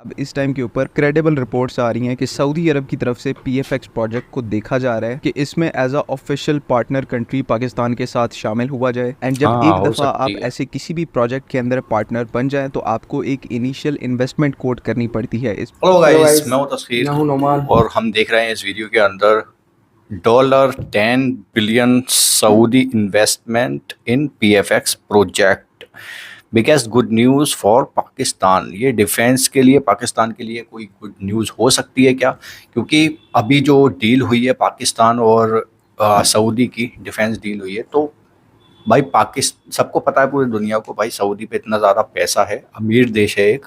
अब इस टाइम के ऊपर क्रेडिबल रिपोर्ट्स आ रही हैं कि सऊदी अरब की तरफ से पीएफएक्स प्रोजेक्ट को देखा जा रहा है कि इसमें as a official partner country Pakistan के साथ शामिल हुआ जाए। एंड जब हाँ, एक हो दफ़ा सकती आप है। ऐसे किसी भी प्रोजेक्ट के अंदर पार्टनर बन जाए तो आपको एक इनिशियल इन्वेस्टमेंट कोट करनी पड़ती है इस। हेलो हेलो गाइस, गाइस, मैं हूं तस्खीर मैं हूं नोमान। और हम देख रहे हैं इस वीडियो के अंदर $10 billion Saudi investment in PFX project. Biggest good news for Pakistan. ये डिफेंस के लिए, पाकिस्तान के लिए कोई गुड न्यूज़ हो सकती है क्या? क्योंकि अभी जो डील हुई है पाकिस्तान और सऊदी की डिफेंस डील हुई है, तो भाई पाकिस्तान, सबको पता है पूरी दुनिया को भाई, सऊदी पे इतना ज़्यादा पैसा है, अमीर देश है एक।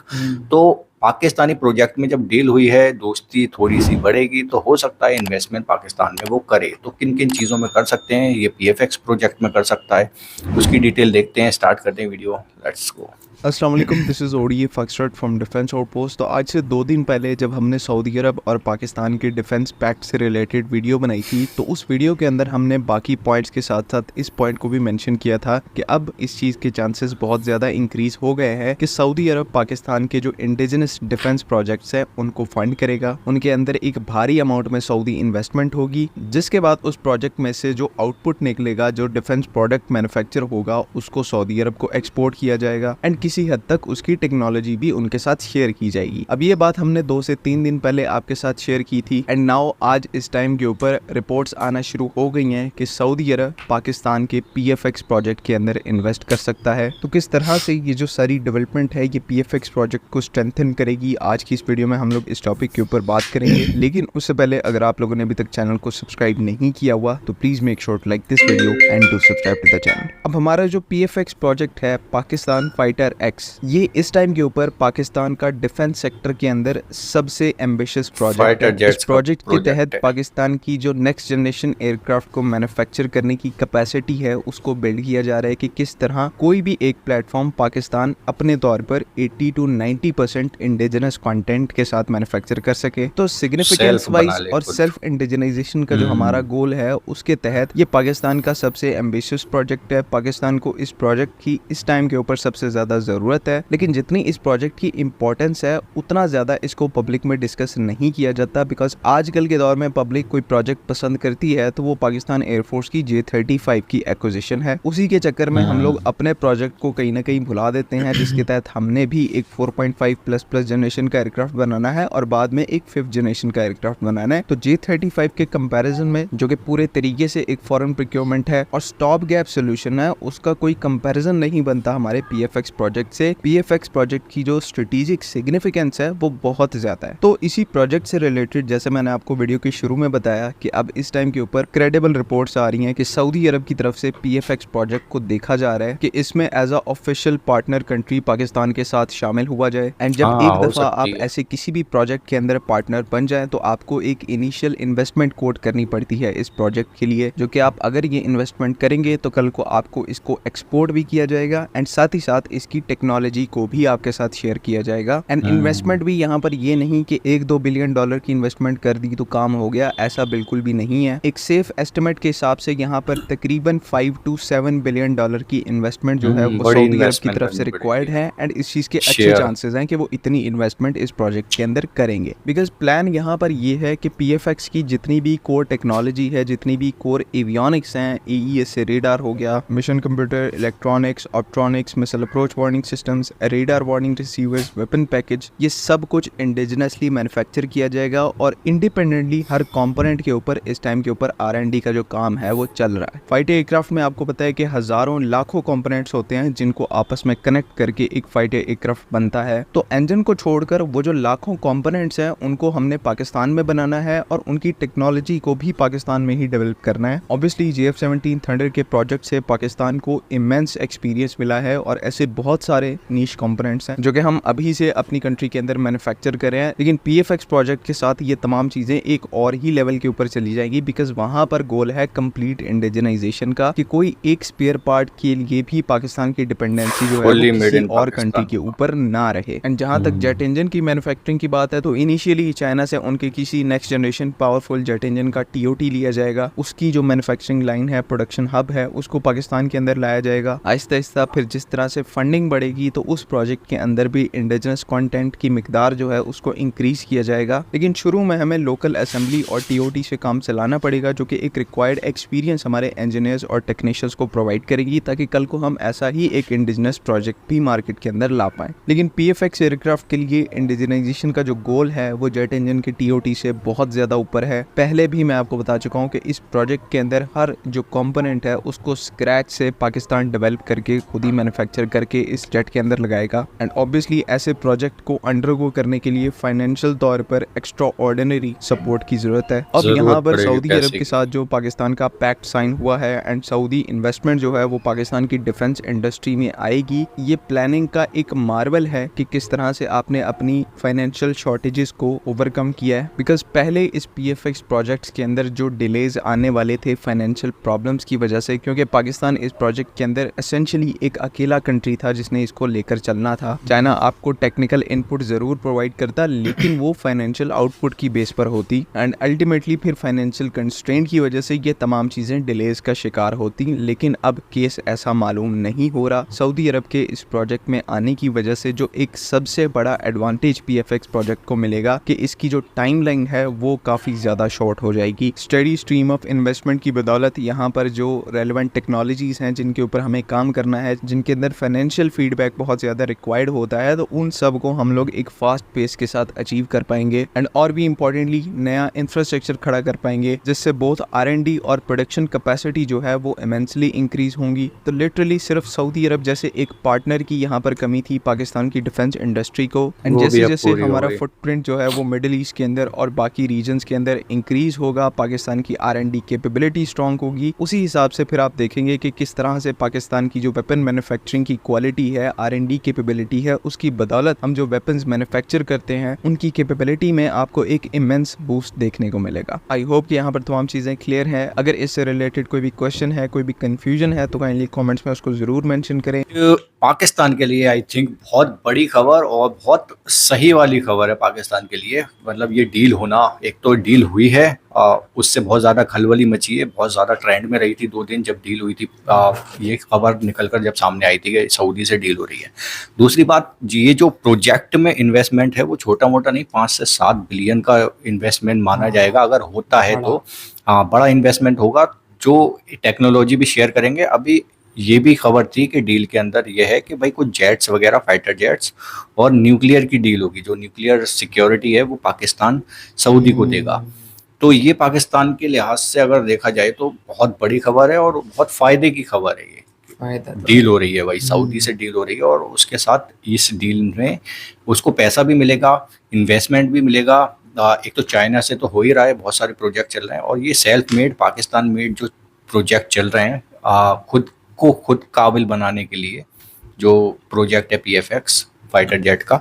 तो पाकिस्तानी प्रोजेक्ट में जब डील हुई है, दोस्ती थोड़ी सी बढ़ेगी, तो हो सकता है इन्वेस्टमेंट पाकिस्तान में वो करे। तो किन किन चीज़ों में कर सकते हैं? ये पीएफएक्स प्रोजेक्ट में कर सकता है, उसकी डिटेल देखते हैं। स्टार्ट करते हैं वीडियो, लेट्स गो। अस्सलाम वालेकुम, दिस इज़ ओडी फक्सरट फ्रॉम डिफेंस आउटपोस्ट। तो आज से 2 दिन पहले जब हमने सऊदी अरब और पाकिस्तान के डिफेंस पैक्ट से रिलेटेड वीडियो बनाई थी, तो उस वीडियो के अंदर हमने बाकी पॉइंट्स के साथ साथ इस पॉइंट को भी मेंशन किया था कि अब इस चीज़ के चांसेस बहुत ज़्यादा इंक्रीज़ हो गए हैं कि सऊदी अरब पाकिस्तान के जो इंडिजिनस डिफेंस प्रोजेक्ट्स हैं उनको फंड करेगा। उनके अंदर एक भारी अमाउंट में सऊदी इन्वेस्टमेंट होगी, जिसके बाद उस प्रोजेक्ट में से जो आउटपुट निकलेगा, जो डिफेंस प्रोडक्ट मैन्युफैक्चर होगा, उसको सऊदी अरब को एक्सपोर्ट किया जाएगा एंड किसी हद तक उसकी टेक्नोलॉजी भी उनके साथ शेयर की जाएगी। अब ये बात हमने 2 से 3 दिन पहले आपके साथ शेयर की थी एंड नाउ आज इस टाइम के ऊपर रिपोर्ट्स आना शुरू हो गई हैं कि सऊदी अरब पाकिस्तान के पीएफएक्स प्रोजेक्ट के अंदर इन्वेस्ट कर सकता है। तो किस तरह से ये जो सारी डेवलपमेंट है ये पीएफएक्स प्रोजेक्ट को स्ट्रेंथन करेगी, आज की इस वीडियो में हम लोग इस टॉपिक के ऊपर बात करेंगे। लेकिन उससे पहले अगर आप लोगों ने अभी तक चैनल को सब्सक्राइब नहीं किया हुआ तो please make sure to like this video and do subscribe to the channel. अब हमारा जो पीएफएक्स प्रोजेक्ट है पाकिस्तान फाइटर एक्स, ये इस टाइम के ऊपर पाकिस्तान का डिफेंस सेक्टर के अंदर सबसे एम्बिशियस प्रोजेक्ट है। इस प्रोजेक्ट के तहत पाकिस्तान की जो नेक्स्ट जनरेशन एयरक्राफ्ट को मैन्युफैक्चर करने की कैपेसिटी है उसको बिल्ड किया जा रहा है कि किस तरह कोई भी एक प्लेटफॉर्म पाकिस्तान अपने तौर पर 80 to 90% इंडिजिनस कंटेंट के साथ मैन्युफैक्चर कर सके। तो सिग्निफिकेंस वाइज और सेल्फ इंडिजिनाइजेशन का जो हमारा गोल है उसके तहत ये पाकिस्तान का सबसे एम्बिशियस प्रोजेक्ट है। पाकिस्तान को इस प्रोजेक्ट की इस टाइम के ऊपर सबसे ज्यादा जरूरत है, लेकिन जितनी इस प्रोजेक्ट की इंपॉर्टेंस है उतना ज्यादा इसको पब्लिक में डिस्कस नहीं किया जाता। बिकॉज आजकल के दौर में पब्लिक कोई प्रोजेक्ट पसंद करती है तो वो पाकिस्तान एयरफोर्स की J-35 की एक्विजिशन है। उसी के चक्कर में हम लोग अपने प्रोजेक्ट को कहीं ना कहीं भुला देते हैं, जिसके तहत हमने भी एक 4.5++ जनरेशन का एयरक्राफ्ट बनाना है और बाद में एक 5th जनरेशन का एयरक्राफ्ट बनाना है। तो J-35 के कंपैरिजन में, जो कि पूरे तरीके से एक फॉरेन प्रोक्योरमेंट है और स्टॉप गैप सोल्यूशन है, उसका कोई कंपैरिजन नहीं बनता हमारे पीएफएक्स प्रोजेक्ट से। पीएफएक्स प्रोजेक्ट की जो स्ट्रेटेजिक सिग्निफिकेंस है वो बहुत ज्यादा है। तो इसी प्रोजेक्ट से रिलेटेड जैसे मैंने आपको वीडियो के शुरू में बताया कि अब इस टाइम के ऊपर क्रेडिबल रिपोर्ट्स आ रही हैं कि सऊदी अरब की तरफ से पीएफएक्स प्रोजेक्ट को देखा जा रहा है कि इसमें as a official partner country Pakistan के साथ शामिल हुआ जाए। एंड जब हाँ, एक हो दफा आप सकती है। ऐसे किसी भी प्रोजेक्ट के अंदर पार्टनर बन जाए तो आपको एक इनिशियल इन्वेस्टमेंट कोट करनी पड़ती है इस प्रोजेक्ट के लिए, जो कि आप अगर ये इन्वेस्टमेंट करेंगे तो कल को आपको इसको एक्सपोर्ट भी किया जाएगा एंड साथ ही साथ इसकी टेक्नोलॉजी को भी आपके साथ शेयर किया जाएगा। एंड इन्वेस्टमेंट भी यहाँ पर ये नहीं कि $1-2 बिलियन की इन्वेस्टमेंट कर दी तो काम हो गया, ऐसा बिल्कुल भी नहीं है। एक सेफ एस्टिमेट के हिसाब से यहाँ पर तकरीबन $5 to $7 बिलियन की इन्वेस्टमेंट जो है वो बड़ी सऊदी अरब की इन्वेस्टमेंट तरफ से करनी रिक्वायर्ड पड़ेगी। है एंड इस चीज के अच्छे शेयर। चांसेस हैं कि वो इतनी इन्वेस्टमेंट इस प्रोजेक्ट के अंदर करेंगे। बिकॉज प्लान यहाँ पर ये है कि पीएफएक्स की जितनी भी कोर टेक्नोलॉजी है, जितनी भी कोर एवियोनिक्स हैं, एईएस से रेडार हो गया, mission computer, electronics, optronics, missile approach warning systems, radar warning receivers, weapon package, ये सब कुछ इंडिजिनसली मैन्युफैक्चर किया जाएगा और इंडिपेंडेंटली हर कंपोनेंट के ऊपर इस टाइम के ऊपर R&D का जो काम है वो चल रहा है। फाइटर एयरक्राफ्ट में आपको पता है कि हजारों लाखों कंपोनेंट्स होते हैं जिनको आपस में कनेक्ट करके एक फाइटर एयरक्राफ्ट बनता है। तो इंजन को छोड़कर वो जो लाखों कंपोनेंट्स हैं उनको हमने पाकिस्तान में बनाना है और उनकी टेक्नोलॉजी को भी पाकिस्तान में ही डेवलप करना है। ऑब्वियसली JF-17 थंडर के प्रोजेक्ट से पाकिस्तान को इमेंस एक्सपीरियंस मिला है और ऐसे बहुत सारे नीश कंपोनेंट्स हैं जो कि हम अभी से अपनी कंट्री के अंदर मैन्युफैक्चर कर रहे हैं। लेकिन पीएफएक्स प्रोजेक्ट के साथ ये तमाम चीजें एक और ही लेवल के ऊपर चली जाएगी, बिकॉज वहां पर गोल है कंप्लीट इंडिजिनाइजेशन का कि कोई एक स्पेयर पार्ट के लिए भी पाकिस्तान की डिपेंडेंसी जो है वो किसी और कंट्री के ऊपर ना रहे। एंड जहां तक जेट इंजन की मैन्युफैक्चरिंग की बात है तो इनिशियली चाइना से उनके किसी next generation powerful jet engine का TOT लिया जाएगा, उसकी जो मैन्युफैक्चरिंग लाइन है, प्रोडक्शन हब है, उसको पाकिस्तान के अंदर लाया जाएगा। आहिस्ता आहिस्ता फिर जिस तरह से फंडिंग बढ़ेगी तो उस प्रोजेक्ट के अंदर भी इंडिजिनस कंटेंट की मिकदार जो है उसको इंक्रीज किया जाएगा। लेकिन शुरू में हमें लोकल असेंबली और टीओटी से काम चलाना पड़ेगा, जो कि एक रिक्वायर्ड एक्सपीरियंस हमारे इंजीनियर्स और टेक्नीशियंस को प्रोवाइड करेगी, ताकि कल को हम ऐसा ही एक इंडिजिनस प्रोजेक्ट भी मार्केट के अंदर ला पाएं। लेकिन पीएफएक्स एयरक्राफ्ट के लिए इंडिजिनाइजेशन का जो गोल है वो जेट इंजन के टीओटी से बहुत ज्यादा ऊपर है। पहले भी मैं आपको बता चुका हूँ कि इस प्रोजेक्ट के अंदर हर जो कंपोनेंट है उसको स्क्रैच से पाकिस्तान डेवलप करके खुद ही मैन्युफैक्चर करके इस जेट के अंदर लगाएगा। एंड ऑब्वियसली ऐसे प्रोजेक्ट को अंडरगो करने के लिए फाइनेंशियल तौर पर एक्स्ट्रा ऑर्डिनरी सपोर्ट की जरूरत है। अब यहाँ पर सऊदी अरब के साथ जो पाकिस्तान का पैक्ट साइन हुआ है एंड सऊदी इन्वेस्टमेंट जो है वो पाकिस्तान की डिफेंस इंडस्ट्री में आएगी, ये प्लानिंग का एक मार्वल है कि किस तरह से आपने अपनी फाइनेंशियल शॉर्टेजेस को ओवरकम किया है। बिकॉज पहले इस पीएफएक्स प्रोजेक्ट्स के अंदर जो डिलेज आने वाले थे फाइनेंशियल प्रॉब्लम्स की वजह से, क्योंकि पाकिस्तान इस प्रोजेक्ट के अंदर एसेंशियली एक अकेला कंट्री था जिसने इसको लेकर चलना था। चाइना आपको टेक्निकल इनपुट जरूर प्रोवाइड करता, लेकिन वो फाइनेंशियल आउटपुट की बेस पर होती एंड अल्टीमेटली फिर फाइनेंशियल कंस्ट्रेंट की वजह से ये तमाम चीजें डिलेज का शिकार होती। लेकिन अब केस ऐसा मालूम नहीं हो रहा। सऊदी अरब के इस प्रोजेक्ट में आने की वजह से जो एक सबसे बड़ा एडवांटेज पीएफएक्स प्रोजेक्ट को मिलेगा कि इसकी जो टाइमलाइन है वो काफी ज्यादा शॉर्ट हो जाएगी। स्टडी स्ट्रीम ऑफ इन्वेस्टमेंट की बदौलत यहाँ पर जो रेलेवेंट टेक्नोलॉजीज हैं जिनके ऊपर हमें काम करना है, जिनके अंदर फाइनेंशियल फीडबैक बहुत ज्यादा रिक्वायर्ड होता है, तो उन सब को हम लोग एक फास्ट पेस के साथ अचीव कर पाएंगे। एंड और भी इम्पोर्टेंटली नया इंफ्रास्ट्रक्चर खड़ा कर पाएंगे, जिससे बोथ R&D और प्रोडक्शन कैपेसिटी जो है वो इमेंसली इंक्रीज होंगी। तो लिटरली सिर्फ सऊदी अरब जैसे एक पार्टनर की यहाँ पर कमी थी पाकिस्तान की डिफेंस इंडस्ट्री को। एंड जैसे जैसे हमारा फुटप्रिंट जो है वो मिडिल ईस्ट के अंदर और बाकी रीजन्स के अंदर इंक्रीज होगा, पाकिस्तान की R&D कैपेबिलिटी स्ट्रांग होगी, उसी हिसाब से फिर आप देखेंगे कि किस तरह से पाकिस्तान की जो वेपन मैन्युफैक्चरिंग की क्वालिटी है, R&D कैपेबिलिटी है, उसकी बदौलत हम जो वेपन्स मैन्युफैक्चर करते हैं उनकी कैपेबिलिटी में आपको एक इमेंस बूस्ट देखने को मिलेगा। आई होप कि यहाँ पर तमाम चीज़ें क्लियर हैं। अगर इससे रिलेटेड कोई भी क्वेश्चन है, कोई भी कंफ्यूजन है, तो काइंडली कमेंट्स में उसको ज़रूर मेंशन करें। पाकिस्तान के लिए आई थिंक बहुत बड़ी खबर और बहुत सही वाली खबर है पाकिस्तान के लिए। मतलब ये डील होना, एक तो डील हुई है, उससे बहुत ज़्यादा खलबली मची है, बहुत ज़्यादा ट्रेंड में रही थी 2 दिन जब डील हुई थी। ये खबर निकलकर जब सामने आई थी कि सऊदी से डील हो रही है। दूसरी बात, ये जो प्रोजेक्ट में इन्वेस्टमेंट है वो छोटा मोटा नहीं, 5 से 7 बिलियन का इन्वेस्टमेंट माना जाएगा अगर होता है तो। बड़ा इन्वेस्टमेंट होगा, जो टेक्नोलॉजी भी शेयर करेंगे। अभी ये भी खबर थी कि डील के अंदर ये है कि भाई कुछ जेट्स वगैरह, फाइटर जेट्स और न्यूक्लियर की डील होगी। जो न्यूक्लियर सिक्योरिटी है वो पाकिस्तान सऊदी को देगा। तो ये पाकिस्तान के लिहाज से अगर देखा जाए तो बहुत बड़ी खबर है और बहुत फायदे की खबर है। ये डील हो रही है भाई, सऊदी से डील हो रही है, और उसके साथ इस डील में उसको पैसा भी मिलेगा, इन्वेस्टमेंट भी मिलेगा। एक तो चाइना से तो हो ही रहा है, बहुत सारे प्रोजेक्ट चल रहे हैं, और ये सेल्फ मेड, पाकिस्तान मेड जो प्रोजेक्ट चल रहे हैं, खुद को खुद काबिल बनाने के लिए जो प्रोजेक्ट है पीएफएक्स फाइटर जेट का,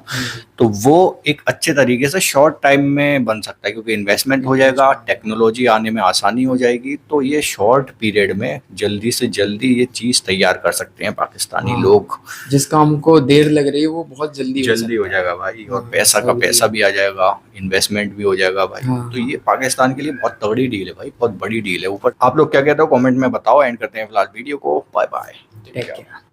तो वो एक अच्छे तरीके से शॉर्ट टाइम में बन सकता है, क्योंकि इन्वेस्टमेंट हो जाएगा, टेक्नोलॉजी आने में आसानी हो जाएगी। तो ये शॉर्ट पीरियड में जल्दी से जल्दी ये चीज़ तैयार कर सकते हैं पाकिस्तानी लोग। जिस काम को देर लग रही है वो बहुत जल्दी हो जाएगा भाई, और पैसा का पैसा भी आ जाएगा, इन्वेस्टमेंट भी हो जाएगा भाई। तो ये पाकिस्तान के लिए बहुत तगड़ी डील है भाई, बहुत बड़ी डील है। ऊपर आप लोग क्या कहते हो कमेंट में बताओ। एंड करते हैं फिलहाल वीडियो को। Bye bye.